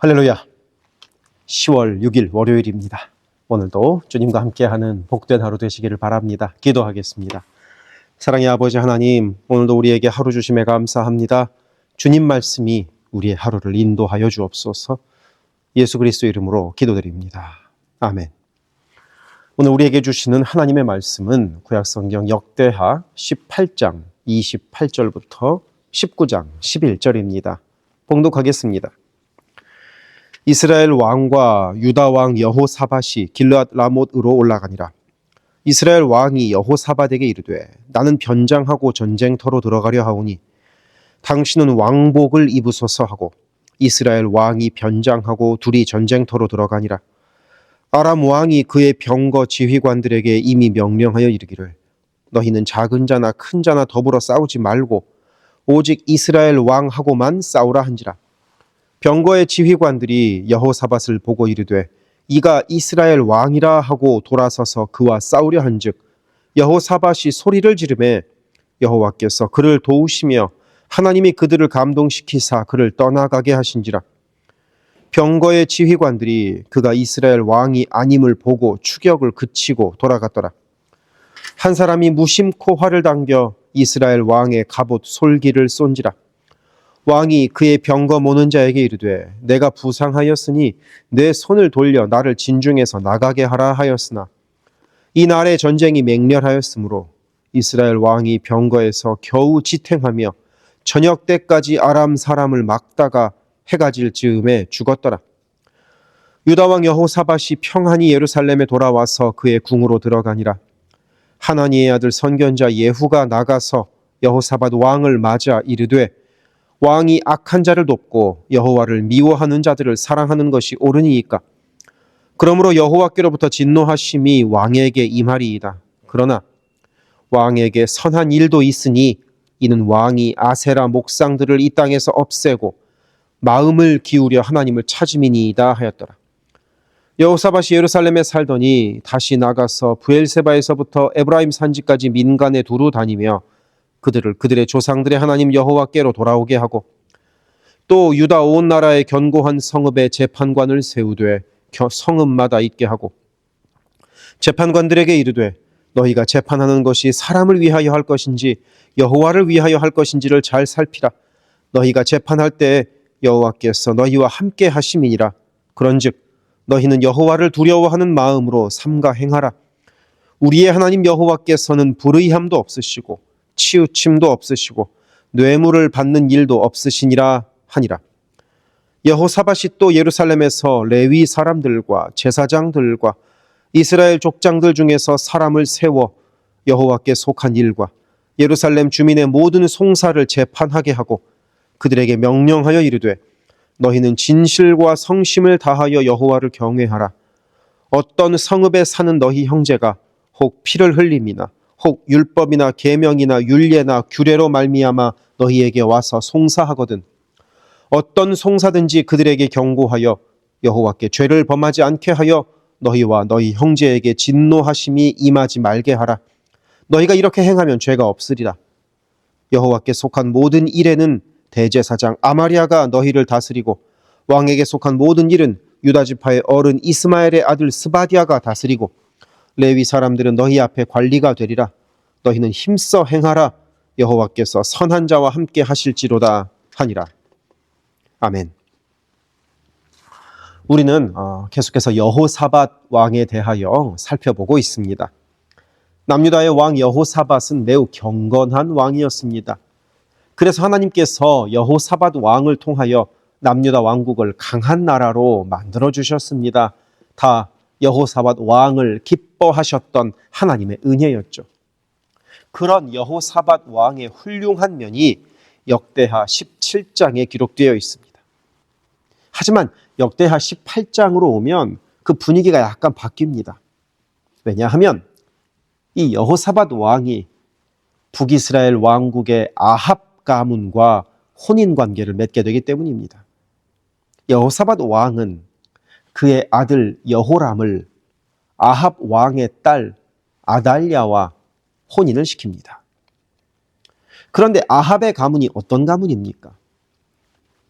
할렐루야. 10월 6일 월요일입니다. 오늘도 주님과 함께하는 복된 하루 되시기를 바랍니다. 기도하겠습니다. 사랑의 아버지 하나님, 오늘도 우리에게 하루 주심에 감사합니다. 주님 말씀이 우리의 하루를 인도하여 주옵소서. 예수 그리스도 이름으로 기도드립니다. 아멘. 오늘 우리에게 주시는 하나님의 말씀은 구약성경 역대하 18장 28절부터 19장 11절입니다. 봉독하겠습니다. 이스라엘 왕과 유다 왕 여호사밧이 길르앗 라못으로 올라가니라. 이스라엘 왕이 여호사밧에게 이르되 나는 변장하고 전쟁터로 들어가려 하오니 당신은 왕복을 입으소서 하고 이스라엘 왕이 변장하고 둘이 전쟁터로 들어가니라. 아람 왕이 그의 병거 지휘관들에게 이미 명령하여 이르기를 너희는 작은 자나 큰 자나 더불어 싸우지 말고 오직 이스라엘 왕하고만 싸우라 한지라. 병거의 지휘관들이 여호사밧을 보고 이르되 이가 이스라엘 왕이라 하고 돌아서서 그와 싸우려 한즉 여호사밧이 소리를 지르매 여호와께서 그를 도우시며 하나님이 그들을 감동시키사 그를 떠나가게 하신지라. 병거의 지휘관들이 그가 이스라엘 왕이 아님을 보고 추격을 그치고 돌아갔더라. 한 사람이 무심코 활을 당겨 이스라엘 왕의 갑옷 솔기를 쏜지라. 왕이 그의 병거 모는 자에게 이르되 내가 부상하였으니 내 손을 돌려 나를 진중에서 나가게 하라 하였으나 이 날에 전쟁이 맹렬하였으므로 이스라엘 왕이 병거에서 겨우 지탱하며 저녁 때까지 아람 사람을 막다가 해가 질 즈음에 죽었더라. 유다 왕 여호사밧이 평안히 예루살렘에 돌아와서 그의 궁으로 들어가니라. 하나니의 아들 선견자 예후가 나가서 여호사밧 왕을 맞아 이르되 왕이 악한 자를 돕고 여호와를 미워하는 자들을 사랑하는 것이 옳으니이까. 그러므로 여호와께로부터 진노하심이 왕에게 임하리이다. 그러나 왕에게 선한 일도 있으니 이는 왕이 아세라 목상들을 이 땅에서 없애고 마음을 기울여 하나님을 찾음이니이다 하였더라. 여호사밧이 예루살렘에 살더니 다시 나가서 브엘세바에서부터 에브라임 산지까지 민간에 두루 다니며 그들을 그들의 조상들의 하나님 여호와께로 돌아오게 하고 또 유다 온 나라의 견고한 성읍에 재판관을 세우되 성읍마다 있게 하고 재판관들에게 이르되 너희가 재판하는 것이 사람을 위하여 할 것인지 여호와를 위하여 할 것인지를 잘 살피라. 너희가 재판할 때 여호와께서 너희와 함께 하심이니라. 그런즉 너희는 여호와를 두려워하는 마음으로 삼가 행하라. 우리의 하나님 여호와께서는 불의함도 없으시고 치우침도 없으시고 뇌물을 받는 일도 없으시니라 하니라. 여호사밧이 또 예루살렘에서 레위 사람들과 제사장들과 이스라엘 족장들 중에서 사람을 세워 여호와께 속한 일과 예루살렘 주민의 모든 송사를 재판하게 하고 그들에게 명령하여 이르되 너희는 진실과 성심을 다하여 여호와를 경외하라. 어떤 성읍에 사는 너희 형제가 혹 피를 흘림이나 혹 율법이나 계명이나 율례나 규례로 말미암아 너희에게 와서 송사하거든 어떤 송사든지 그들에게 경고하여 여호와께 죄를 범하지 않게 하여 너희와 너희 형제에게 진노하심이 임하지 말게 하라. 너희가 이렇게 행하면 죄가 없으리라. 여호와께 속한 모든 일에는 대제사장 아마리아가 너희를 다스리고 왕에게 속한 모든 일은 유다 지파의 어른 이스마엘의 아들 스바디아가 다스리고 레위 사람들은 너희 앞에 관리가 되리라. 너희는 힘써 행하라. 여호와께서 선한 자와 함께 하실지로다 하니라. 아멘. 우리는 계속해서 여호사밧 왕에 대하여 살펴보고 있습니다. 남유다의 왕 여호사밧은 매우 경건한 왕이었습니다. 그래서 하나님께서 여호사밧 왕을 통하여 남유다 왕국을 강한 나라로 만들어 주셨습니다. 다 여호사밧 왕을 기뻐하셨던 하나님의 은혜였죠. 그런 여호사밧 왕의 훌륭한 면이 역대하 17장에 기록되어 있습니다. 하지만 역대하 18장으로 오면 그 분위기가 약간 바뀝니다. 왜냐하면 이 여호사밧 왕이 북이스라엘 왕국의 아합 가문과 혼인 관계를 맺게 되기 때문입니다. 여호사밧 왕은 그의 아들 여호람을 아합 왕의 딸 아달랴와 혼인을 시킵니다. 그런데 아합의 가문이 어떤 가문입니까?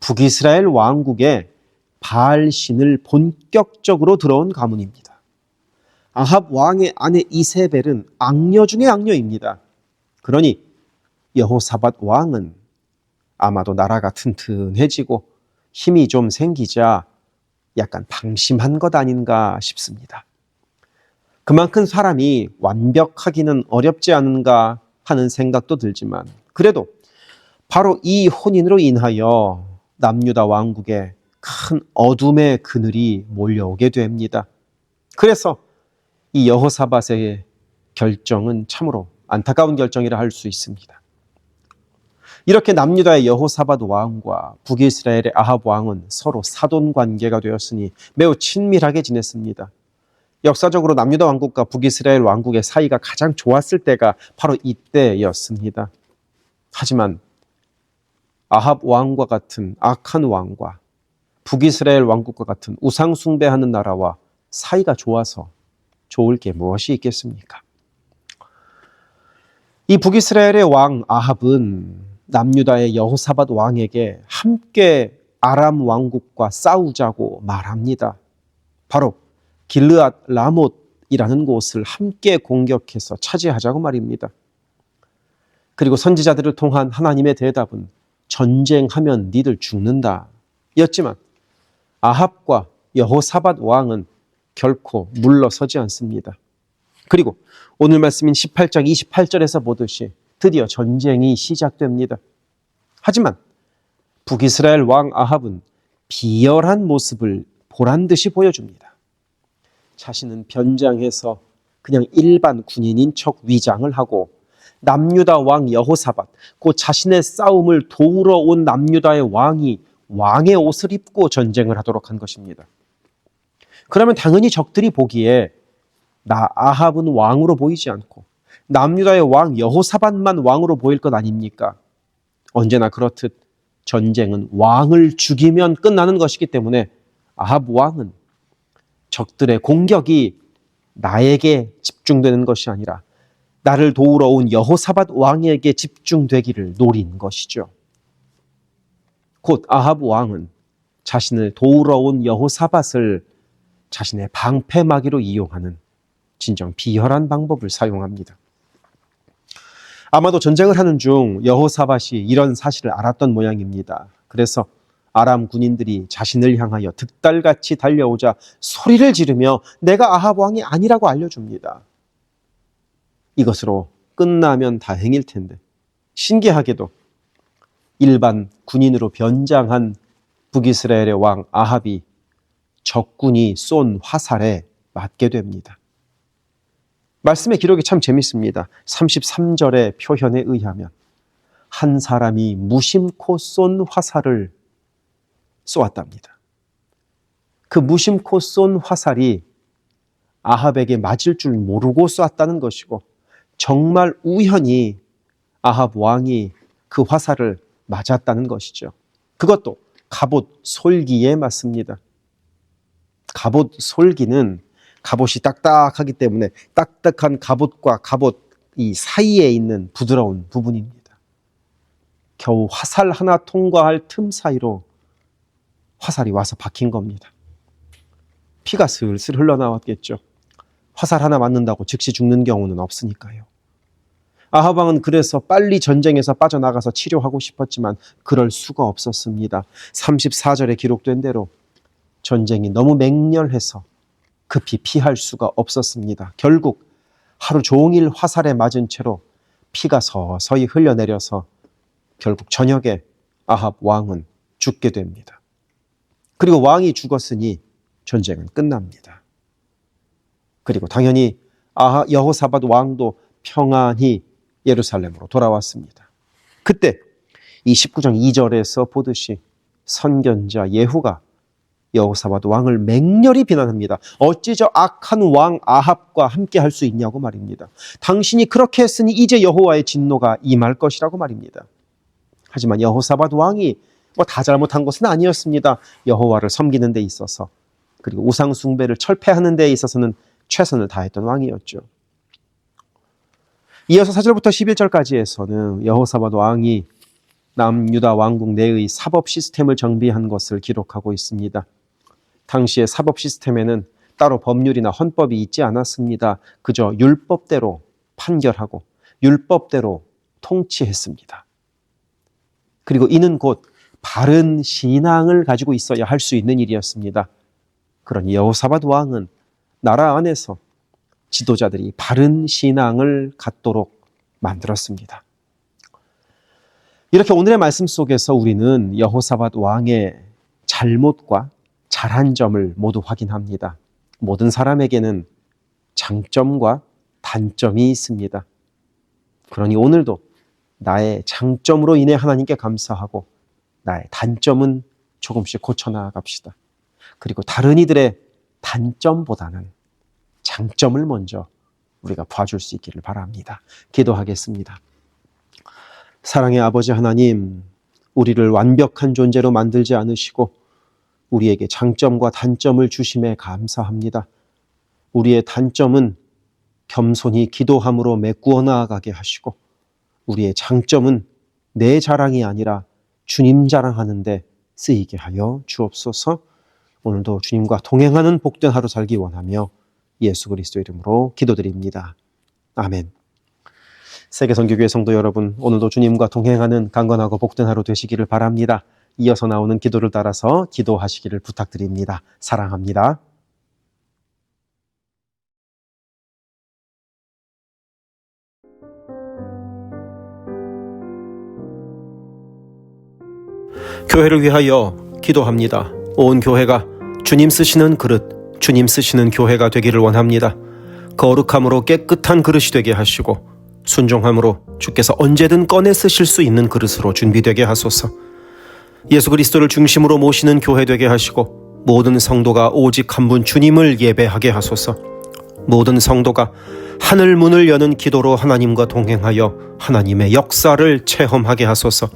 북이스라엘 왕국의 바알신을 본격적으로 들어온 가문입니다. 아합 왕의 아내 이세벨은 악녀 중의 악녀입니다. 그러니 여호사밧 왕은 아마도 나라가 튼튼해지고 힘이 좀 생기자 약간 방심한 것 아닌가 싶습니다. 그만큼 사람이 완벽하기는 어렵지 않은가 하는 생각도 들지만 그래도 바로 이 혼인으로 인하여 남유다 왕국에 큰 어둠의 그늘이 몰려오게 됩니다. 그래서 이 여호사밧의 결정은 참으로 안타까운 결정이라 할 수 있습니다. 이렇게 남유다의 여호사밧 왕과 북이스라엘의 아합 왕은 서로 사돈 관계가 되었으니 매우 친밀하게 지냈습니다. 역사적으로 남유다 왕국과 북이스라엘 왕국의 사이가 가장 좋았을 때가 바로 이때였습니다. 하지만 아합 왕과 같은 악한 왕과 북이스라엘 왕국과 같은 우상 숭배하는 나라와 사이가 좋아서 좋을 게 무엇이 있겠습니까? 이 북이스라엘의 왕 아합은 남유다의 여호사밧 왕에게 함께 아람 왕국과 싸우자고 말합니다. 바로 길르앗 라못이라는 곳을 함께 공격해서 차지하자고 말입니다. 그리고 선지자들을 통한 하나님의 대답은 전쟁하면 니들 죽는다 였지만 아합과 여호사밧 왕은 결코 물러서지 않습니다. 그리고 오늘 말씀인 18장 28절에서 보듯이 드디어 전쟁이 시작됩니다. 하지만 북이스라엘 왕 아합은 비열한 모습을 보란듯이 보여줍니다. 자신은 변장해서 그냥 일반 군인인 척 위장을 하고 남유다 왕 여호사밧, 그 자신의 싸움을 도우러 온 남유다의 왕이 왕의 옷을 입고 전쟁을 하도록 한 것입니다. 그러면 당연히 적들이 보기에 나 아합은 왕으로 보이지 않고 남유다의 왕 여호사밧만 왕으로 보일 것 아닙니까? 언제나 그렇듯 전쟁은 왕을 죽이면 끝나는 것이기 때문에 아합 왕은 적들의 공격이 나에게 집중되는 것이 아니라 나를 도우러 온 여호사밧 왕에게 집중되기를 노린 것이죠. 곧 아합 왕은 자신을 도우러 온 여호사밧을 자신의 방패막이로 이용하는 진정 비열한 방법을 사용합니다. 아마도 전쟁을 하는 중 여호사밧이 이런 사실을 알았던 모양입니다. 그래서 아람 군인들이 자신을 향하여 득달같이 달려오자 소리를 지르며 내가 아합 왕이 아니라고 알려줍니다. 이것으로 끝나면 다행일 텐데 신기하게도 일반 군인으로 변장한 북이스라엘의 왕 아합이 적군이 쏜 화살에 맞게 됩니다. 말씀의 기록이 참 재밌습니다. 33절의 표현에 의하면 한 사람이 무심코 쏜 화살을 쏘았답니다. 그 무심코 쏜 화살이 아합에게 맞을 줄 모르고 쐈다는 것이고 정말 우연히 아합 왕이 그 화살을 맞았다는 것이죠. 그것도 갑옷 솔기에 맞습니다. 갑옷 솔기는 갑옷이 딱딱하기 때문에 딱딱한 갑옷과 갑옷 이 사이에 있는 부드러운 부분입니다. 겨우 화살 하나 통과할 틈 사이로 화살이 와서 박힌 겁니다. 피가 슬슬 흘러나왔겠죠. 화살 하나 맞는다고 즉시 죽는 경우는 없으니까요. 아합 왕은 그래서 빨리 전쟁에서 빠져나가서 치료하고 싶었지만 그럴 수가 없었습니다. 34절에 기록된 대로 전쟁이 너무 맹렬해서 급히 피할 수가 없었습니다. 결국 하루 종일 화살에 맞은 채로 피가 서서히 흘러내려서 결국 저녁에 아합 왕은 죽게 됩니다. 그리고 왕이 죽었으니 전쟁은 끝납니다. 그리고 당연히 여호사밧 왕도 평안히 예루살렘으로 돌아왔습니다. 그때 이 19장 2절에서 보듯이 선견자 예후가 여호사밧 왕을 맹렬히 비난합니다. 어찌 저 악한 왕 아합과 함께 할 수 있냐고 말입니다. 당신이 그렇게 했으니 이제 여호와의 진노가 임할 것이라고 말입니다. 하지만 여호사밧 왕이 다 잘못한 것은 아니었습니다. 여호와를 섬기는 데 있어서 그리고 우상 숭배를 철폐하는 데 있어서는 최선을 다했던 왕이었죠. 이어서 4절부터 11절까지에서는 여호사밧 왕이 남유다 왕국 내의 사법 시스템을 정비한 것을 기록하고 있습니다. 당시의 사법 시스템에는 따로 법률이나 헌법이 있지 않았습니다. 그저 율법대로 판결하고 율법대로 통치했습니다. 그리고 이는 곧 바른 신앙을 가지고 있어야 할 수 있는 일이었습니다. 그러니 여호사밧 왕은 나라 안에서 지도자들이 바른 신앙을 갖도록 만들었습니다. 이렇게 오늘의 말씀 속에서 우리는 여호사밧 왕의 잘못과 잘한 점을 모두 확인합니다. 모든 사람에게는 장점과 단점이 있습니다. 그러니 오늘도 나의 장점으로 인해 하나님께 감사하고 나의 단점은 조금씩 고쳐나갑시다. 그리고 다른 이들의 단점보다는 장점을 먼저 우리가 봐줄 수 있기를 바랍니다. 기도하겠습니다. 사랑의 아버지 하나님, 우리를 완벽한 존재로 만들지 않으시고 우리에게 장점과 단점을 주심에 감사합니다. 우리의 단점은 겸손히 기도함으로 메꾸어 나아가게 하시고 우리의 장점은 내 자랑이 아니라 주님 자랑하는 데 쓰이게 하여 주옵소서. 오늘도 주님과 동행하는 복된 하루 살기 원하며 예수 그리스도 이름으로 기도드립니다. 아멘. 세계선교교회 성도 여러분, 오늘도 주님과 동행하는 강건하고 복된 하루 되시기를 바랍니다. 이어서 나오는 기도를 따라서 기도하시기를 부탁드립니다. 사랑합니다. 교회를 위하여 기도합니다. 온 교회가 주님 쓰시는 그릇, 주님 쓰시는 교회가 되기를 원합니다. 거룩함으로 깨끗한 그릇이 되게 하시고 순종함으로 주께서 언제든 꺼내 쓰실 수 있는 그릇으로 준비되게 하소서. 예수 그리스도를 중심으로 모시는 교회 되게 하시고 모든 성도가 오직 한 분 주님을 예배하게 하소서. 모든 성도가 하늘 문을 여는 기도로 하나님과 동행하여 하나님의 역사를 체험하게 하소서.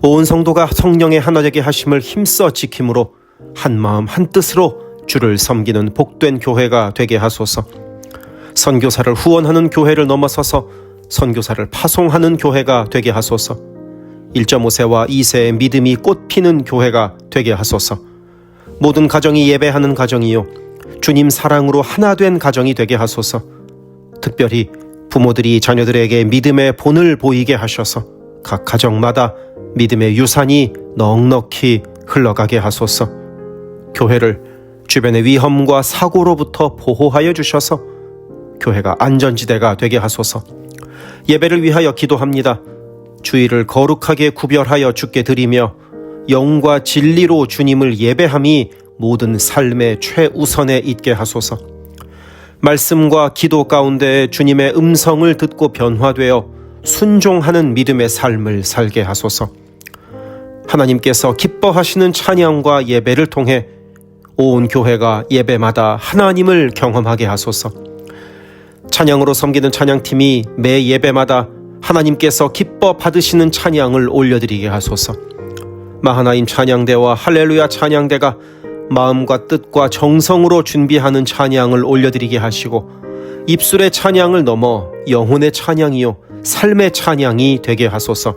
온 성도가 성령의 하나 되게 하심을 힘써 지킴으로 한 마음 한 뜻으로 주를 섬기는 복된 교회가 되게 하소서. 선교사를 후원하는 교회를 넘어서서 선교사를 파송하는 교회가 되게 하소서. 1.5세와 2세의 믿음이 꽃피는 교회가 되게 하소서. 모든 가정이 예배하는 가정이요 주님 사랑으로 하나 된 가정이 되게 하소서. 특별히 부모들이 자녀들에게 믿음의 본을 보이게 하셔서 각 가정마다 믿음의 유산이 넉넉히 흘러가게 하소서. 교회를 주변의 위험과 사고로부터 보호하여 주셔서 교회가 안전지대가 되게 하소서. 예배를 위하여 기도합니다. 주일을 거룩하게 구별하여 주께 드리며 영과 진리로 주님을 예배함이 모든 삶의 최우선에 있게 하소서. 말씀과 기도 가운데 주님의 음성을 듣고 변화되어 순종하는 믿음의 삶을 살게 하소서. 하나님께서 기뻐하시는 찬양과 예배를 통해 온 교회가 예배마다 하나님을 경험하게 하소서. 찬양으로 섬기는 찬양팀이 매 예배마다 하나님께서 기뻐 받으시는 찬양을 올려드리게 하소서. 마하나임 찬양대와 할렐루야 찬양대가 마음과 뜻과 정성으로 준비하는 찬양을 올려드리게 하시고 입술의 찬양을 넘어 영혼의 찬양이요 삶의 찬양이 되게 하소서.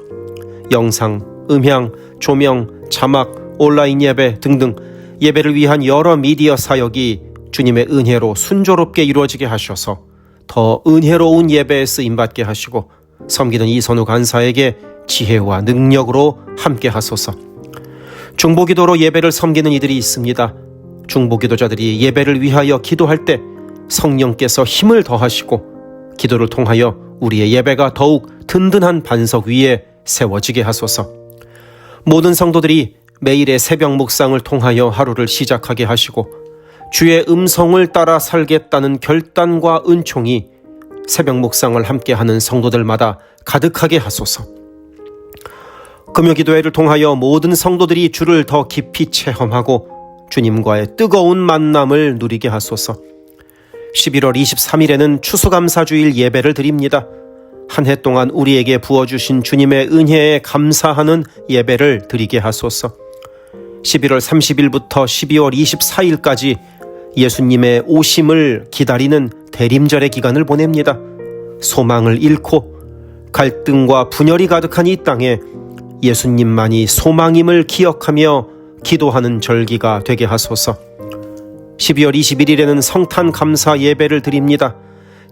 영상, 음향, 조명, 자막, 온라인 예배 등등 예배를 위한 여러 미디어 사역이 주님의 은혜로 순조롭게 이루어지게 하셔서 더 은혜로운 예배에 쓰임받게 하시고 섬기는 이선우 간사에게 지혜와 능력으로 함께 하소서. 중보기도로 예배를 섬기는 이들이 있습니다. 중보기도자들이 예배를 위하여 기도할 때 성령께서 힘을 더하시고 기도를 통하여 우리의 예배가 더욱 든든한 반석 위에 세워지게 하소서. 모든 성도들이 매일의 새벽 묵상을 통하여 하루를 시작하게 하시고 주의 음성을 따라 살겠다는 결단과 은총이 새벽 묵상을 함께하는 성도들마다 가득하게 하소서. 금요기도회를 통하여 모든 성도들이 주를 더 깊이 체험하고 주님과의 뜨거운 만남을 누리게 하소서. 11월 23일에는 추수감사주일 예배를 드립니다. 한 해 동안 우리에게 부어주신 주님의 은혜에 감사하는 예배를 드리게 하소서. 11월 30일부터 12월 24일까지 예수님의 오심을 기다리는 대림절의 기간을 보냅니다. 소망을 잃고 갈등과 분열이 가득한 이 땅에 예수님만이 소망임을 기억하며 기도하는 절기가 되게 하소서. 12월 21일에는 성탄 감사 예배를 드립니다.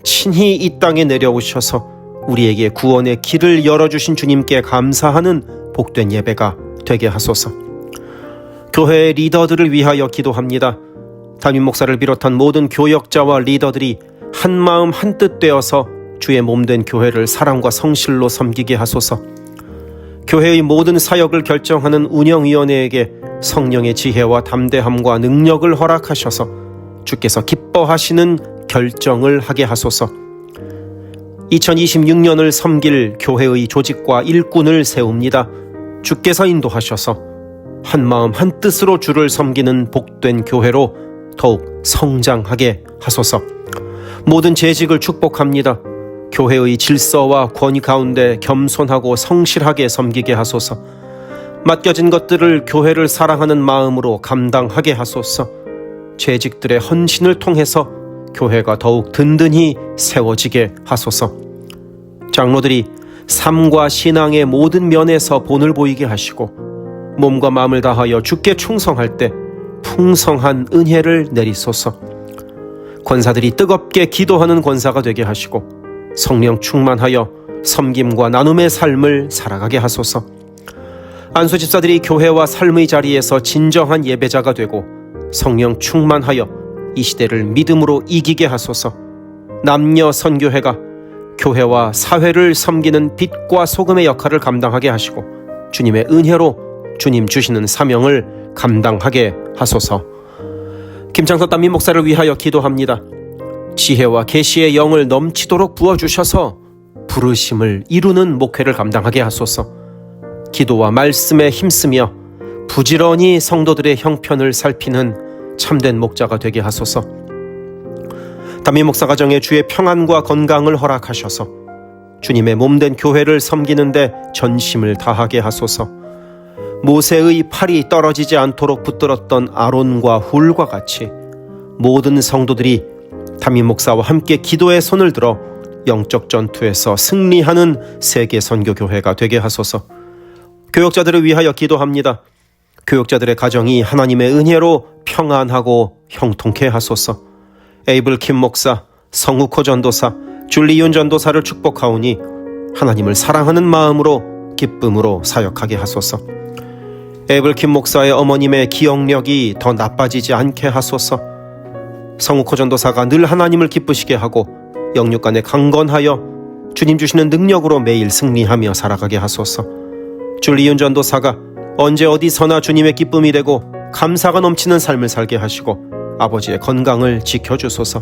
친히 이 땅에 내려오셔서 우리에게 구원의 길을 열어주신 주님께 감사하는 복된 예배가 되게 하소서. 교회의 리더들을 위하여 기도합니다. 담임 목사를 비롯한 모든 교역자와 리더들이 한마음 한뜻 되어서 주의 몸된 교회를 사랑과 성실로 섬기게 하소서. 교회의 모든 사역을 결정하는 운영위원회에게 성령의 지혜와 담대함과 능력을 허락하셔서 주께서 기뻐하시는 결정을 하게 하소서. 2026년을 섬길 교회의 조직과 일꾼을 세웁니다. 주께서 인도하셔서 한마음 한뜻으로 주를 섬기는 복된 교회로 더욱 성장하게 하소서. 모든 재직을 축복합니다. 교회의 질서와 권위 가운데 겸손하고 성실하게 섬기게 하소서. 맡겨진 것들을 교회를 사랑하는 마음으로 감당하게 하소서. 재직들의 헌신을 통해서 교회가 더욱 든든히 세워지게 하소서. 장로들이 삶과 신앙의 모든 면에서 본을 보이게 하시고 몸과 마음을 다하여 주께 충성할 때 풍성한 은혜를 내리소서. 권사들이 뜨겁게 기도하는 권사가 되게 하시고 성령 충만하여 섬김과 나눔의 삶을 살아가게 하소서. 안수 집사들이 교회와 삶의 자리에서 진정한 예배자가 되고 성령 충만하여 이 시대를 믿음으로 이기게 하소서. 남녀 선교회가 교회와 사회를 섬기는 빛과 소금의 역할을 감당하게 하시고 주님의 은혜로 주님 주시는 사명을 감당하게 하소서. 김창섭 담임 목사를 위하여 기도합니다. 지혜와 계시의 영을 넘치도록 부어주셔서 부르심을 이루는 목회를 감당하게 하소서. 기도와 말씀에 힘쓰며 부지런히 성도들의 형편을 살피는 참된 목자가 되게 하소서. 담임 목사 가정에 주의 평안과 건강을 허락하셔서 주님의 몸된 교회를 섬기는데 전심을 다하게 하소서. 모세의 팔이 떨어지지 않도록 붙들었던 아론과 훌과 같이 모든 성도들이 담임 목사와 함께 기도의 손을 들어 영적 전투에서 승리하는 세계 선교교회가 되게 하소서. 교역자들을 위하여 기도합니다. 교역자들의 가정이 하나님의 은혜로 평안하고 형통케 하소서. 에이블 킴 목사, 성욱호 전도사, 줄리윤 전도사를 축복하오니 하나님을 사랑하는 마음으로 기쁨으로 사역하게 하소서. 에이블 킴 목사의 어머님의 기억력이 더 나빠지지 않게 하소서. 성욱호 전도사가 늘 하나님을 기쁘시게 하고 영육간에 강건하여 주님 주시는 능력으로 매일 승리하며 살아가게 하소서. 줄리윤 전도사가 언제 어디서나 주님의 기쁨이 되고 감사가 넘치는 삶을 살게 하시고 아버지의 건강을 지켜주소서.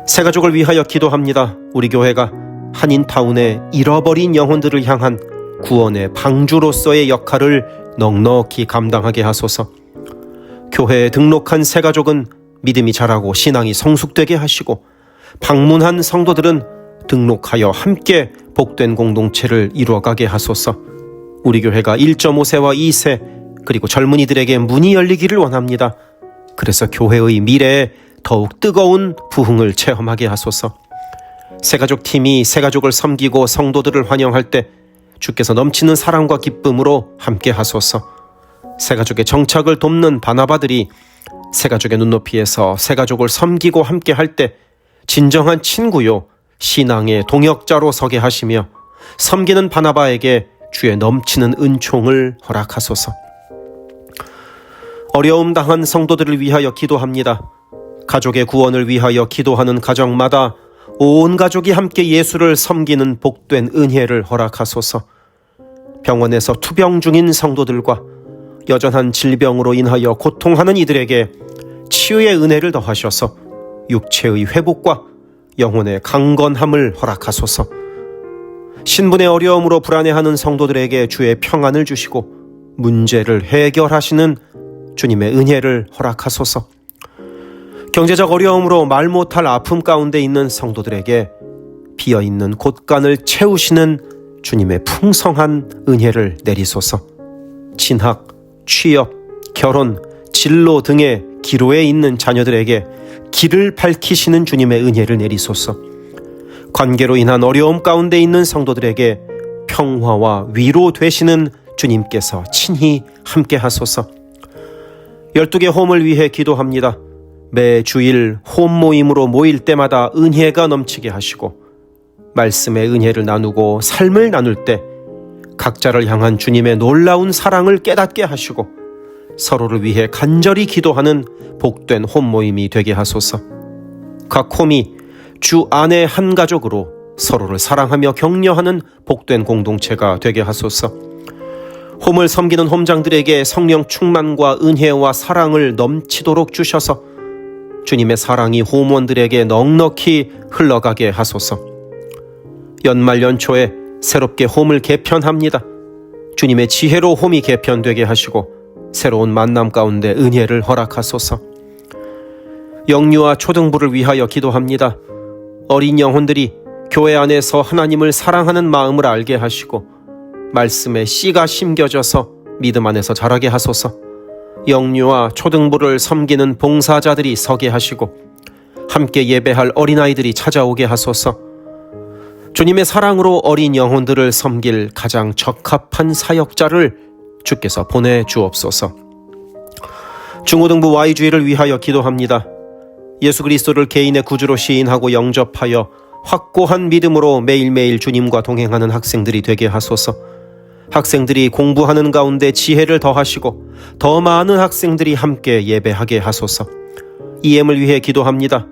새가족을 위하여 기도합니다. 우리 교회가 한인타운의 잃어버린 영혼들을 향한 구원의 방주로서의 역할을 넉넉히 감당하게 하소서. 교회에 등록한 새가족은 믿음이 자라고 신앙이 성숙되게 하시고 방문한 성도들은 등록하여 함께 복된 공동체를 이루어가게 하소서. 우리 교회가 1.5세와 2세 그리고 젊은이들에게 문이 열리기를 원합니다. 그래서 교회의 미래에 더욱 뜨거운 부흥을 체험하게 하소서. 새가족 팀이 새가족을 섬기고 성도들을 환영할 때 주께서 넘치는 사랑과 기쁨으로 함께 하소서. 새가족의 정착을 돕는 바나바들이 새가족의 눈높이에서 새가족을 섬기고 함께 할 때 진정한 친구요 신앙의 동역자로 서게 하시며 섬기는 바나바에게 주의 넘치는 은총을 허락하소서. 어려움 당한 성도들을 위하여 기도합니다. 가족의 구원을 위하여 기도하는 가정마다 온 가족이 함께 예수를 섬기는 복된 은혜를 허락하소서. 병원에서 투병 중인 성도들과 여전한 질병으로 인하여 고통하는 이들에게 치유의 은혜를 더하셔서 육체의 회복과 영혼의 강건함을 허락하소서. 신분의 어려움으로 불안해하는 성도들에게 주의 평안을 주시고 문제를 해결하시는 주님의 은혜를 허락하소서. 경제적 어려움으로 말 못할 아픔 가운데 있는 성도들에게 비어있는 곳간을 채우시는 주님의 풍성한 은혜를 내리소서. 진학, 취업, 결혼, 진로 등의 기로에 있는 자녀들에게 길을 밝히시는 주님의 은혜를 내리소서. 관계로 인한 어려움 가운데 있는 성도들에게 평화와 위로 되시는 주님께서 친히 함께 하소서. 12개 홈을 위해 기도합니다. 매 주일 홈 모임으로 모일 때마다 은혜가 넘치게 하시고 말씀의 은혜를 나누고 삶을 나눌 때 각자를 향한 주님의 놀라운 사랑을 깨닫게 하시고 서로를 위해 간절히 기도하는 복된 홈 모임이 되게 하소서. 각 홈이 주 안의 한 가족으로 서로를 사랑하며 격려하는 복된 공동체가 되게 하소서. 홈을 섬기는 홈장들에게 성령 충만과 은혜와 사랑을 넘치도록 주셔서 주님의 사랑이 홈원들에게 넉넉히 흘러가게 하소서. 연말 연초에 새롭게 홈을 개편합니다. 주님의 지혜로 홈이 개편되게 하시고 새로운 만남 가운데 은혜를 허락하소서. 영유아 초등부를 위하여 기도합니다. 어린 영혼들이 교회 안에서 하나님을 사랑하는 마음을 알게 하시고 말씀에 씨가 심겨져서 믿음 안에서 자라게 하소서. 영유아 초등부를 섬기는 봉사자들이 서게 하시고 함께 예배할 어린아이들이 찾아오게 하소서. 주님의 사랑으로 어린 영혼들을 섬길 가장 적합한 사역자를 주께서 보내주옵소서. 중고등부 Y주일을 위하여 기도합니다. 예수 그리스도를 개인의 구주로 시인하고 영접하여 확고한 믿음으로 매일매일 주님과 동행하는 학생들이 되게 하소서. 학생들이 공부하는 가운데 지혜를 더하시고 더 많은 학생들이 함께 예배하게 하소서. EM을 위해 기도합니다.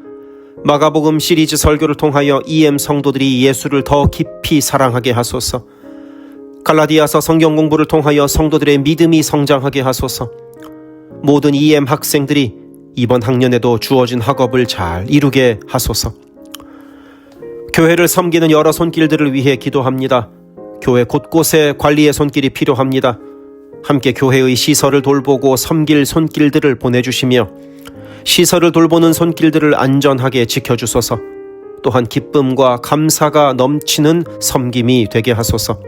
마가복음 시리즈 설교를 통하여 EM 성도들이 예수를 더 깊이 사랑하게 하소서. 갈라디아서 성경 공부를 통하여 성도들의 믿음이 성장하게 하소서. 모든 EM 학생들이 이번 학년에도 주어진 학업을 잘 이루게 하소서. 교회를 섬기는 여러 손길들을 위해 기도합니다. 교회 곳곳에 관리의 손길이 필요합니다. 함께 교회의 시설을 돌보고 섬길 손길들을 보내주시며 시설을 돌보는 손길들을 안전하게 지켜주소서. 또한 기쁨과 감사가 넘치는 섬김이 되게 하소서.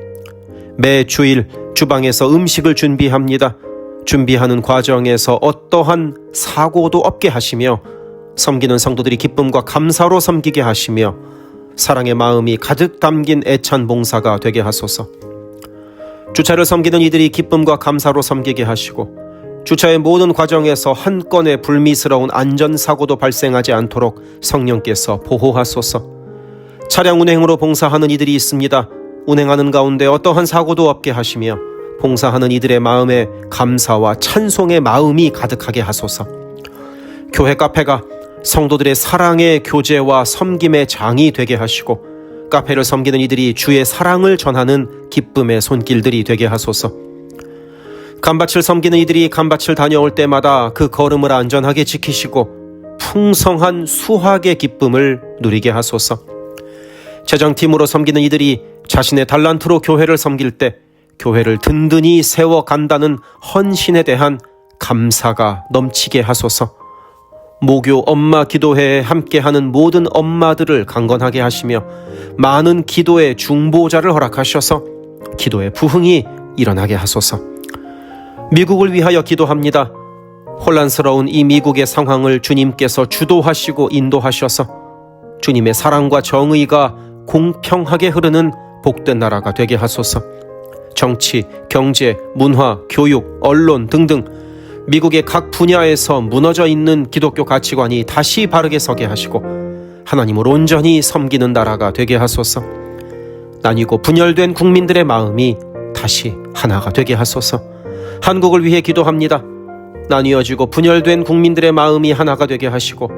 매 주일 주방에서 음식을 준비합니다. 준비하는 과정에서 어떠한 사고도 없게 하시며 섬기는 성도들이 기쁨과 감사로 섬기게 하시며 사랑의 마음이 가득 담긴 애찬 봉사가 되게 하소서. 주차를 섬기는 이들이 기쁨과 감사로 섬기게 하시고 주차의 모든 과정에서 한 건의 불미스러운 안전사고도 발생하지 않도록 성령께서 보호하소서. 차량 운행으로 봉사하는 이들이 있습니다. 운행하는 가운데 어떠한 사고도 없게 하시며 봉사하는 이들의 마음에 감사와 찬송의 마음이 가득하게 하소서. 교회 카페가 성도들의 사랑의 교제와 섬김의 장이 되게 하시고 카페를 섬기는 이들이 주의 사랑을 전하는 기쁨의 손길들이 되게 하소서. 감밭을 섬기는 이들이 감밭을 다녀올 때마다 그 걸음을 안전하게 지키시고 풍성한 수확의 기쁨을 누리게 하소서. 재정팀으로 섬기는 이들이 자신의 달란트로 교회를 섬길 때 교회를 든든히 세워간다는 헌신에 대한 감사가 넘치게 하소서. 모교 엄마 기도회에 함께하는 모든 엄마들을 강건하게 하시며 많은 기도의 중보자를 허락하셔서 기도의 부흥이 일어나게 하소서. 미국을 위하여 기도합니다. 혼란스러운 이 미국의 상황을 주님께서 주도하시고 인도하셔서 주님의 사랑과 정의가 공평하게 흐르는 복된 나라가 되게 하소서. 정치, 경제, 문화, 교육, 언론 등등 미국의 각 분야에서 무너져 있는 기독교 가치관이 다시 바르게 서게 하시고 하나님을 온전히 섬기는 나라가 되게 하소서. 나뉘고 분열된 국민들의 마음이 다시 하나가 되게 하소서. 한국을 위해 기도합니다. 나뉘어지고 분열된 국민들의 마음이 하나가 되게 하시고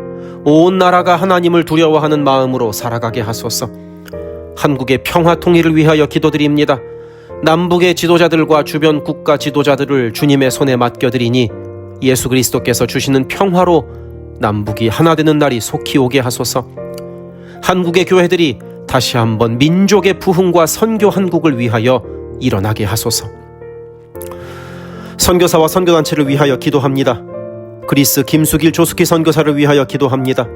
온 나라가 하나님을 두려워하는 마음으로 살아가게 하소서. 한국의 평화 통일을 위하여 기도드립니다. 남북의 지도자들과 주변 국가 지도자들을 주님의 손에 맡겨드리니 예수 그리스도께서 주시는 평화로 남북이 하나 되는 날이 속히 오게 하소서. 한국의 교회들이 다시 한번 민족의 부흥과 선교 한국을 위하여 일어나게 하소서. 선교사와 선교단체를 위하여 기도합니다. 그리스 김수길 조숙희 선교사를 위하여 기도합니다.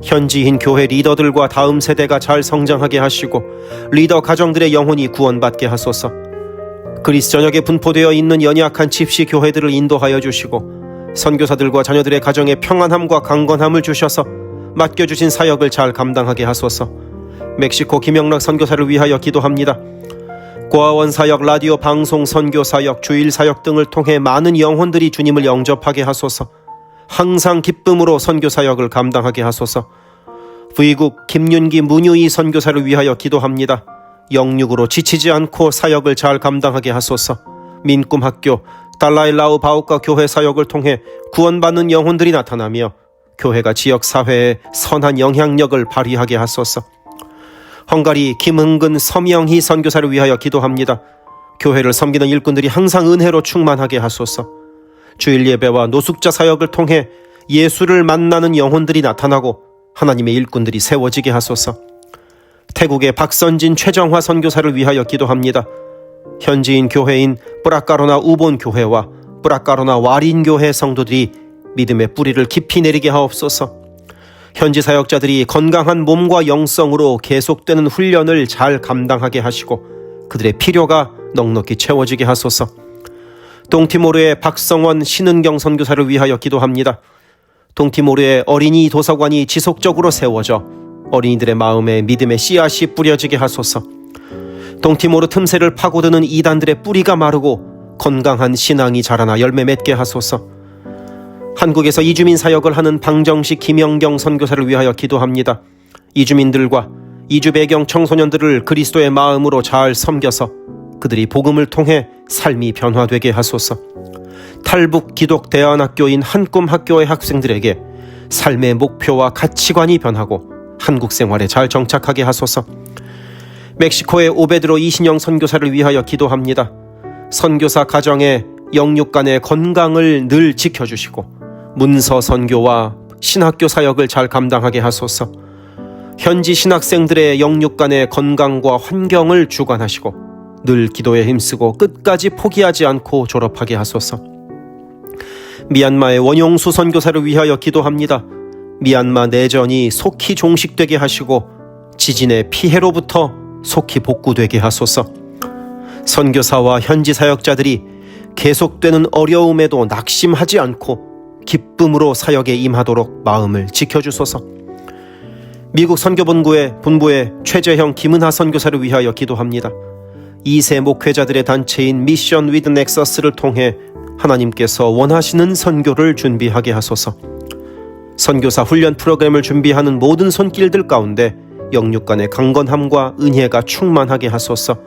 현지인 교회 리더들과 다음 세대가 잘 성장하게 하시고 리더 가정들의 영혼이 구원받게 하소서. 그리스 전역에 분포되어 있는 연약한 집시 교회들을 인도하여 주시고 선교사들과 자녀들의 가정에 평안함과 강건함을 주셔서 맡겨주신 사역을 잘 감당하게 하소서. 멕시코 김영락 선교사를 위하여 기도합니다. 고아원 사역, 라디오 방송, 선교 사역, 주일 사역 등을 통해 많은 영혼들이 주님을 영접하게 하소서. 항상 기쁨으로 선교 사역을 감당하게 하소서. 부이국 김윤기 문유희 선교사를 위하여 기도합니다. 영육으로 지치지 않고 사역을 잘 감당하게 하소서. 민꿈학교 달라일라우 바오카 교회 사역을 통해 구원받는 영혼들이 나타나며 교회가 지역사회에 선한 영향력을 발휘하게 하소서. 헝가리 김흥근 서명희 선교사를 위하여 기도합니다. 교회를 섬기는 일꾼들이 항상 은혜로 충만하게 하소서. 주일 예배와 노숙자 사역을 통해 예수를 만나는 영혼들이 나타나고 하나님의 일꾼들이 세워지게 하소서. 태국의 박선진 최정화 선교사를 위하여 기도합니다. 현지인 교회인 뿌라카로나 우본 교회와 뿌라카로나 와린 교회 성도들이 믿음의 뿌리를 깊이 내리게 하옵소서. 현지 사역자들이 건강한 몸과 영성으로 계속되는 훈련을 잘 감당하게 하시고 그들의 필요가 넉넉히 채워지게 하소서. 동티모르의 박성원 신은경 선교사를 위하여 기도합니다. 동티모르의 어린이 도서관이 지속적으로 세워져 어린이들의 마음에 믿음의 씨앗이 뿌려지게 하소서. 동티모르 틈새를 파고드는 이단들의 뿌리가 마르고 건강한 신앙이 자라나 열매 맺게 하소서. 한국에서 이주민 사역을 하는 방정식 김영경 선교사를 위하여 기도합니다. 이주민들과 이주 배경 청소년들을 그리스도의 마음으로 잘 섬겨서 그들이 복음을 통해 삶이 변화되게 하소서. 탈북 기독 대안학교인 한꿈학교의 학생들에게 삶의 목표와 가치관이 변하고 한국 생활에 잘 정착하게 하소서. 멕시코의 오베드로 이신영 선교사를 위하여 기도합니다. 선교사 가정의 영육 간의 건강을 늘 지켜주시고 문서 선교와 신학교 사역을 잘 감당하게 하소서. 현지 신학생들의 영육 간의 건강과 환경을 주관하시고 늘 기도에 힘쓰고 끝까지 포기하지 않고 졸업하게 하소서. 미얀마의 원용수 선교사를 위하여 기도합니다. 미얀마 내전이 속히 종식되게 하시고 지진의 피해로부터 속히 복구되게 하소서. 선교사와 현지 사역자들이 계속되는 어려움에도 낙심하지 않고 기쁨으로 사역에 임하도록 마음을 지켜주소서. 미국 선교본부의 최재형 김은하 선교사를 위하여 기도합니다. 2세 목회자들의 단체인 미션 위드 넥서스를 통해 하나님께서 원하시는 선교를 준비하게 하소서. 선교사 훈련 프로그램을 준비하는 모든 손길들 가운데 영육 간의 강건함과 은혜가 충만하게 하소서.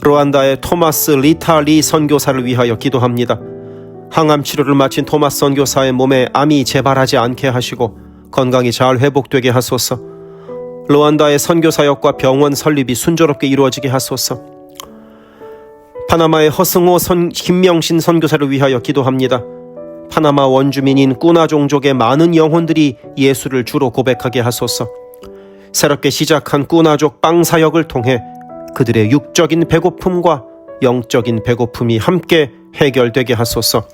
루안다의 토마스 리타 리 선교사를 위하여 기도합니다. 항암 치료를 마친 토마스 선교사의 몸에 암이 재발하지 않게 하시고 건강이 잘 회복되게 하소서. 루안다의 선교사역과 병원 설립이 순조롭게 이루어지게 하소서. 파나마의 허승호 김명신 선교사를 위하여 기도합니다. 파나마 원주민인 꾸나 종족의 많은 영혼들이 예수를 주로 고백하게 하소서. 새롭게 시작한 꾸나족 빵 사역을 통해 그들의 육적인 배고픔과 영적인 배고픔이 함께 해결되게 하소서.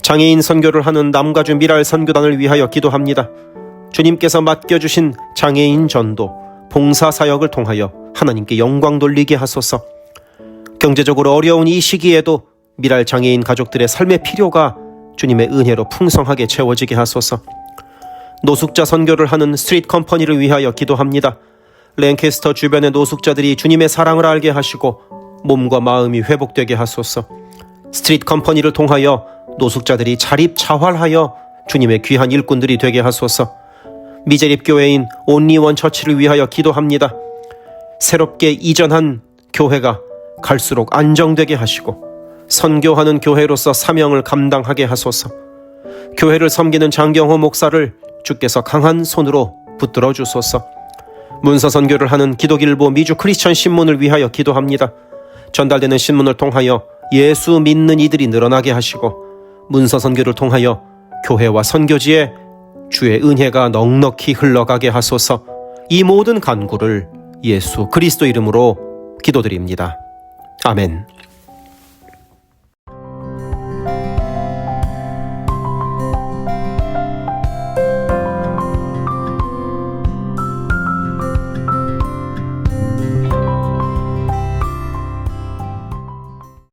장애인 선교를 하는 남가주 미랄 선교단을 위하여 기도합니다. 주님께서 맡겨주신 장애인 전도, 봉사 사역을 통하여 하나님께 영광 돌리게 하소서. 경제적으로 어려운 이 시기에도 미랄 장애인 가족들의 삶의 필요가 주님의 은혜로 풍성하게 채워지게 하소서. 노숙자 선교를 하는 스트리트 컴퍼니를 위하여 기도합니다. 랭캐스터 주변의 노숙자들이 주님의 사랑을 알게 하시고 몸과 마음이 회복되게 하소서. 스트리트 컴퍼니를 통하여 노숙자들이 자립자활하여 주님의 귀한 일꾼들이 되게 하소서. 미제립교회인 온리원 처치를 위하여 기도합니다. 새롭게 이전한 교회가 갈수록 안정되게 하시고 선교하는 교회로서 사명을 감당하게 하소서. 교회를 섬기는 장경호 목사를 주께서 강한 손으로 붙들어 주소서. 문서 선교를 하는 기독일보 미주 크리스천 신문을 위하여 기도합니다. 전달되는 신문을 통하여 예수 믿는 이들이 늘어나게 하시고 문서 선교를 통하여 교회와 선교지에 주의 은혜가 넉넉히 흘러가게 하소서. 이 모든 간구를 예수 그리스도 이름으로 기도드립니다. 아멘.